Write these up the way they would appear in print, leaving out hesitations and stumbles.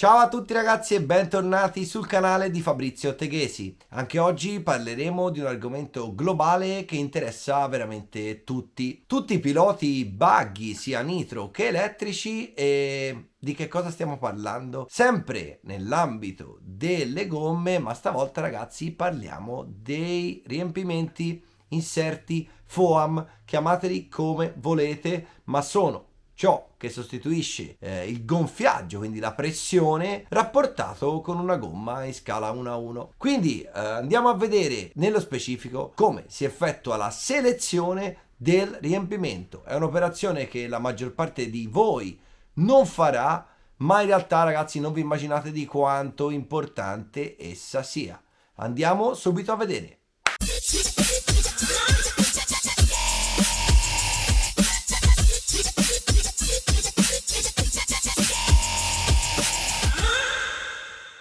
Ciao a tutti ragazzi e bentornati sul canale di Fabrizio Teghesi. Anche oggi parleremo di un argomento globale che interessa veramente tutti. Tutti i piloti buggy, sia nitro che elettrici, e di che cosa stiamo parlando? Sempre nell'ambito delle gomme, ma stavolta ragazzi parliamo dei riempimenti inserti FOAM, chiamateli come volete, ma sono ciò che sostituisce il gonfiaggio, quindi la pressione, rapportato con una gomma in scala 1:1. Quindi andiamo a vedere nello specifico come si effettua la selezione del riempimento. È un'operazione che la maggior parte di voi non farà, ma in realtà ragazzi non vi immaginate di quanto importante essa sia. Andiamo subito a vedere.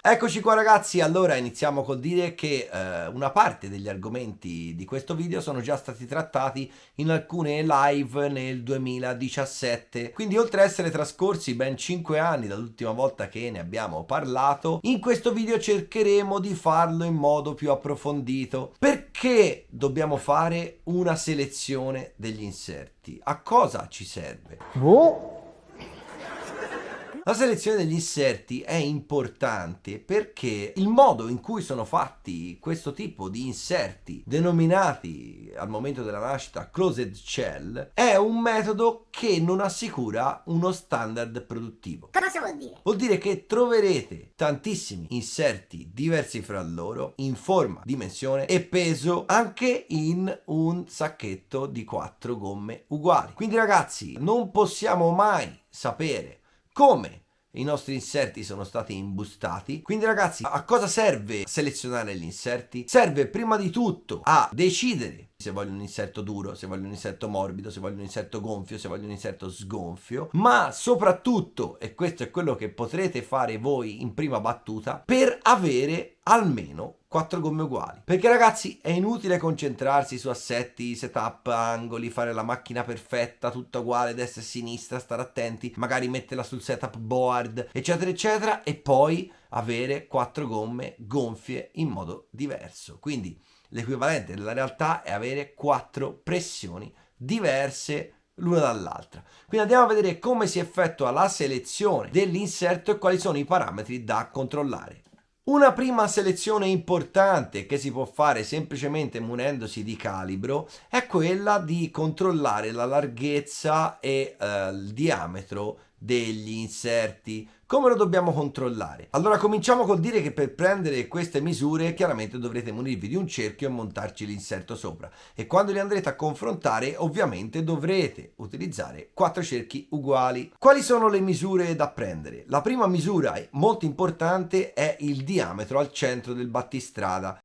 Eccoci qua ragazzi, allora iniziamo col dire che una parte degli argomenti di questo video sono già stati trattati in alcune live nel 2017, quindi oltre a essere trascorsi ben 5 anni dall'ultima volta che ne abbiamo parlato, in questo video cercheremo di farlo in modo più approfondito. Perché dobbiamo fare una selezione degli inserti? A cosa ci serve? La selezione degli inserti è importante perché il modo in cui sono fatti questo tipo di inserti, denominati al momento della nascita closed shell, è un metodo che non assicura uno standard produttivo. Cosa vuol dire? Vuol dire che troverete tantissimi inserti diversi fra loro in forma, dimensione e peso anche in un sacchetto di 4 gomme uguali. Quindi ragazzi, non possiamo mai sapere come i nostri inserti sono stati imbustati. Quindi ragazzi, a cosa serve selezionare gli inserti? Serve prima di tutto a decidere se voglio un inserto duro, se voglio un inserto morbido, se voglio un inserto gonfio, se voglio un inserto sgonfio, ma soprattutto, e questo è quello che potrete fare voi in prima battuta, per avere almeno 4 gomme uguali. Perché ragazzi è inutile concentrarsi su assetti, setup, angoli, fare la macchina perfetta, tutta uguale destra e sinistra, stare attenti, magari metterla sul setup board, eccetera eccetera, e poi avere 4 gomme gonfie in modo diverso. Quindi l'equivalente della realtà è avere 4 pressioni diverse l'una dall'altra. Quindi andiamo a vedere come si effettua la selezione dell'inserto e quali sono i parametri da controllare. Una prima selezione importante che si può fare semplicemente munendosi di calibro è quella di controllare la larghezza e il diametro degli inserti. Come lo dobbiamo controllare? Allora cominciamo col dire che per prendere queste misure chiaramente dovrete munirvi di un cerchio e montarci l'inserto sopra, e quando li andrete a confrontare ovviamente dovrete utilizzare 4 cerchi uguali. Quali sono le misure da prendere? La prima misura molto importante è il diametro al centro del battistrada.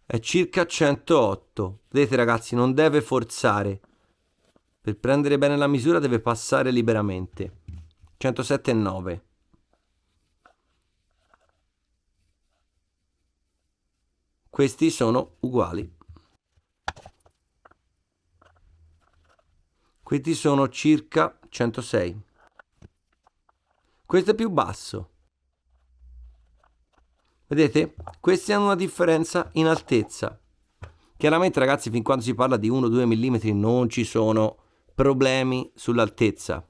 È circa 108. Vedete ragazzi, non deve forzare. Per prendere bene la misura deve passare liberamente. 107,9. Questi sono uguali. Questi sono circa 106. Questo è più basso. Vedete? Questi hanno una differenza in altezza. Chiaramente ragazzi, fin quando si parla di 1-2 mm non ci sono problemi sull'altezza.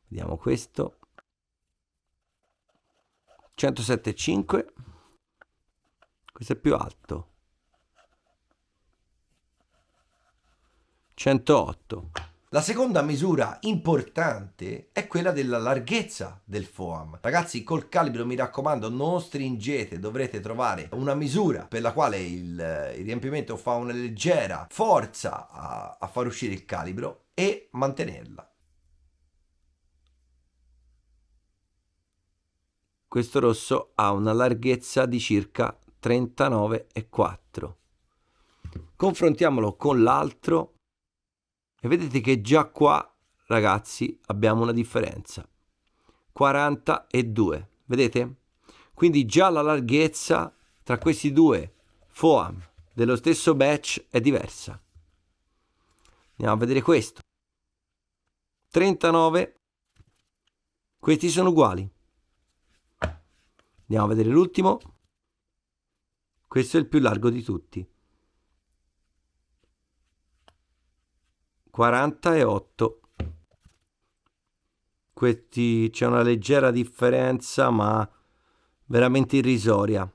Vediamo questo. 107,5. Questo è più alto. 108. La seconda misura importante è quella della larghezza del foam. Ragazzi, col calibro mi raccomando non stringete, dovrete trovare una misura per la quale il riempimento fa una leggera forza a far uscire il calibro e mantenerla. Questo rosso ha una larghezza di circa 39,4. Confrontiamolo con l'altro e vedete che già qua, ragazzi, abbiamo una differenza. 42. Vedete? Quindi già la larghezza tra questi due foam dello stesso batch è diversa. Andiamo a vedere questo. 39. Questi sono uguali. Andiamo a vedere l'ultimo. Questo è il più largo di tutti. 48. Questi c'è una leggera differenza, ma veramente irrisoria.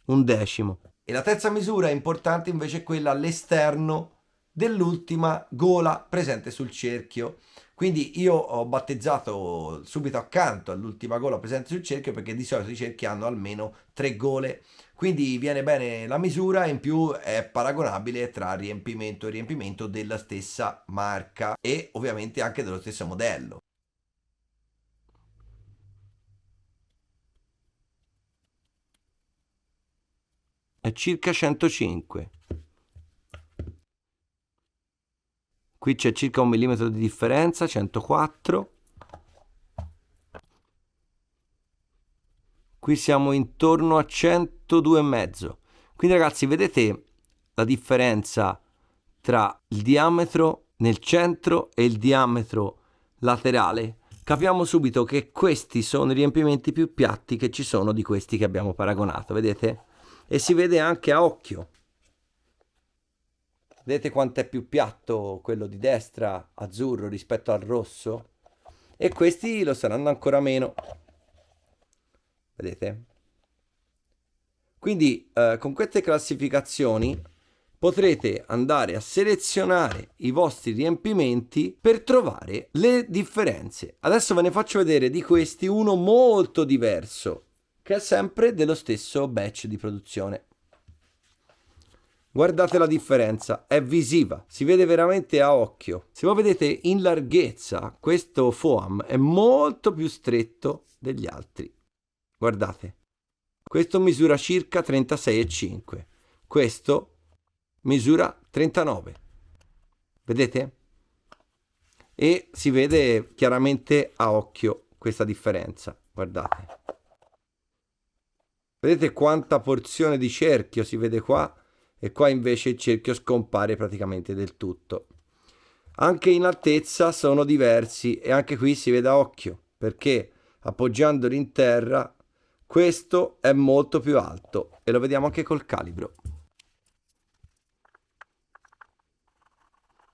1/10. E la terza misura importante invece è quella all'esterno dell'ultima gola presente sul cerchio. Quindi io ho battezzato subito accanto all'ultima gola presente sul cerchio, perché di solito i cerchi hanno almeno 3 gole. Quindi viene bene la misura e in più è paragonabile tra riempimento e riempimento della stessa marca e ovviamente anche dello stesso modello. È circa 105. Qui c'è circa 1 millimetro di differenza, 104. Qui siamo intorno a 102,5. Quindi ragazzi, vedete la differenza tra il diametro nel centro e il diametro laterale? Capiamo subito che questi sono i riempimenti più piatti che ci sono di questi che abbiamo paragonato, vedete? E si vede anche a occhio. Vedete quanto è più piatto quello di destra azzurro rispetto al rosso? E questi lo saranno ancora meno. Vedete? Quindi con queste classificazioni potrete andare a selezionare i vostri riempimenti per trovare le differenze. Adesso ve ne faccio vedere di questi uno molto diverso, che è sempre dello stesso batch di produzione. Guardate la differenza, è visiva, si vede veramente a occhio. Se voi vedete in larghezza, questo foam è molto più stretto degli altri. Guardate, questo misura circa 36,5, questo misura 39. Vedete? E si vede chiaramente a occhio questa differenza. Guardate. Vedete quanta porzione di cerchio si vede qua? E qua invece il cerchio scompare praticamente del tutto. Anche in altezza sono diversi e anche qui si vede a occhio, perché appoggiandoli in terra questo è molto più alto e lo vediamo anche col calibro.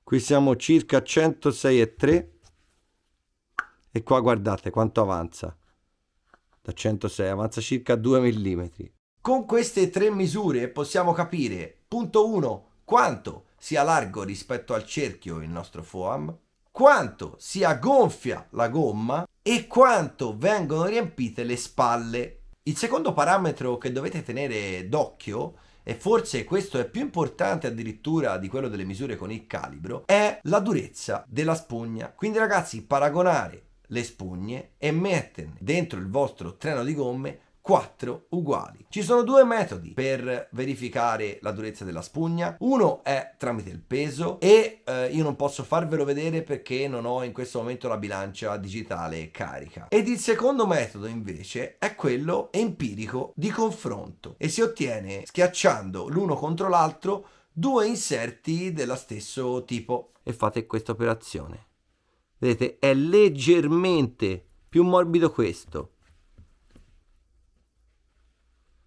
Qui siamo circa a 106,3 e qua guardate quanto avanza. Da 106 avanza circa 2 mm. Con queste tre misure possiamo capire, punto 1, quanto sia largo rispetto al cerchio il nostro foam, quanto sia gonfia la gomma e quanto vengono riempite le spalle. Il secondo parametro che dovete tenere d'occhio, e forse questo è più importante addirittura di quello delle misure con il calibro, è la durezza della spugna. Quindi ragazzi, paragonare le spugne e metterne dentro il vostro treno di gomme 4 uguali. Ci sono due metodi per verificare la durezza della spugna. Uno è tramite il peso e io non posso farvelo vedere perché non ho in questo momento la bilancia digitale carica. Ed il secondo metodo invece è quello empirico di confronto e si ottiene schiacciando l'uno contro l'altro due inserti dello stesso tipo e fate questa operazione. Vedete, è leggermente più morbido questo.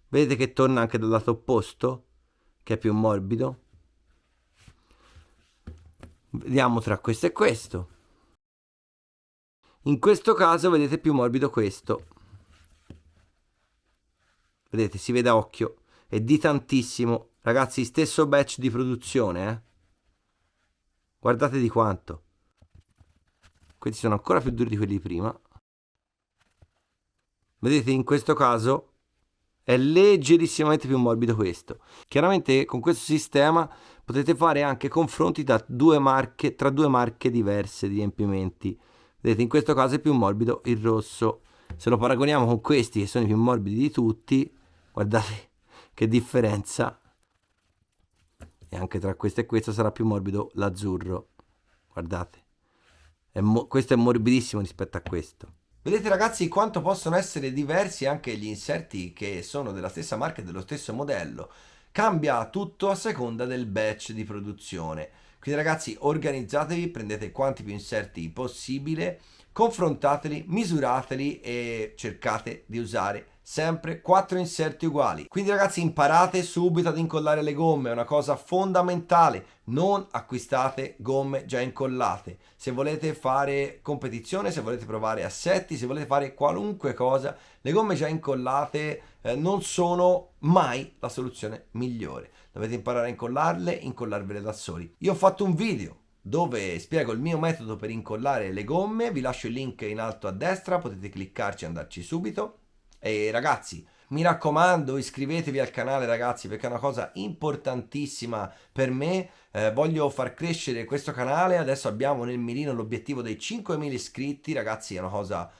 Vedete che torna anche dal lato opposto, che è più morbido. Vediamo tra questo e questo. In questo caso vedete più morbido questo. Vedete, si vede a occhio. È di tantissimo. Ragazzi, stesso batch di produzione, eh? Guardate di quanto. Questi sono ancora più duri di quelli di prima. Vedete, in questo caso è leggerissimamente più morbido questo. Chiaramente con questo sistema potete fare anche confronti tra due marche diverse di riempimenti. Vedete, in questo caso è più morbido il rosso. Se lo paragoniamo con questi che sono i più morbidi di tutti, guardate che differenza. E anche tra questo e questo sarà più morbido l'azzurro. Guardate. Questo è morbidissimo rispetto a questo. Vedete ragazzi quanto possono essere diversi anche gli inserti che sono della stessa marca e dello stesso modello. Cambia tutto a seconda del batch di produzione. Quindi ragazzi, organizzatevi, prendete quanti più inserti possibile, confrontateli, misurateli e cercate di usare sempre 4 inserti uguali. Quindi ragazzi, imparate subito ad incollare le gomme, è una cosa fondamentale. Non acquistate gomme già incollate. Se volete fare competizione, se volete provare assetti, se volete fare qualunque cosa, le gomme già incollate non sono mai la soluzione migliore. Dovete imparare a incollarle, incollarvele da soli. Io ho fatto un video dove spiego il mio metodo per incollare le gomme, vi lascio il link in alto a destra, potete cliccarci e andarci subito. E ragazzi, mi raccomando, iscrivetevi al canale ragazzi, perché è una cosa importantissima per me. Voglio far crescere questo canale, adesso abbiamo nel mirino l'obiettivo dei 5.000 iscritti, ragazzi, è una cosa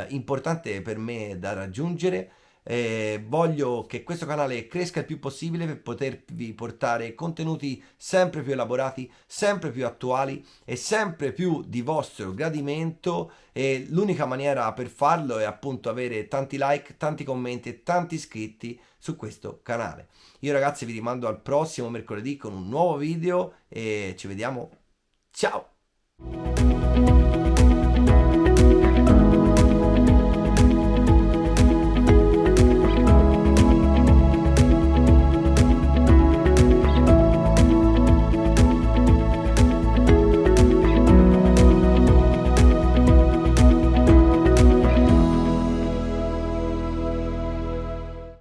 importante per me da raggiungere. Voglio che questo canale cresca il più possibile per potervi portare contenuti sempre più elaborati, sempre più attuali e sempre più di vostro gradimento, e l'unica maniera per farlo è appunto avere tanti like, tanti commenti e tanti iscritti su questo canale. Io ragazzi vi rimando al prossimo mercoledì con un nuovo video e ci vediamo. Ciao!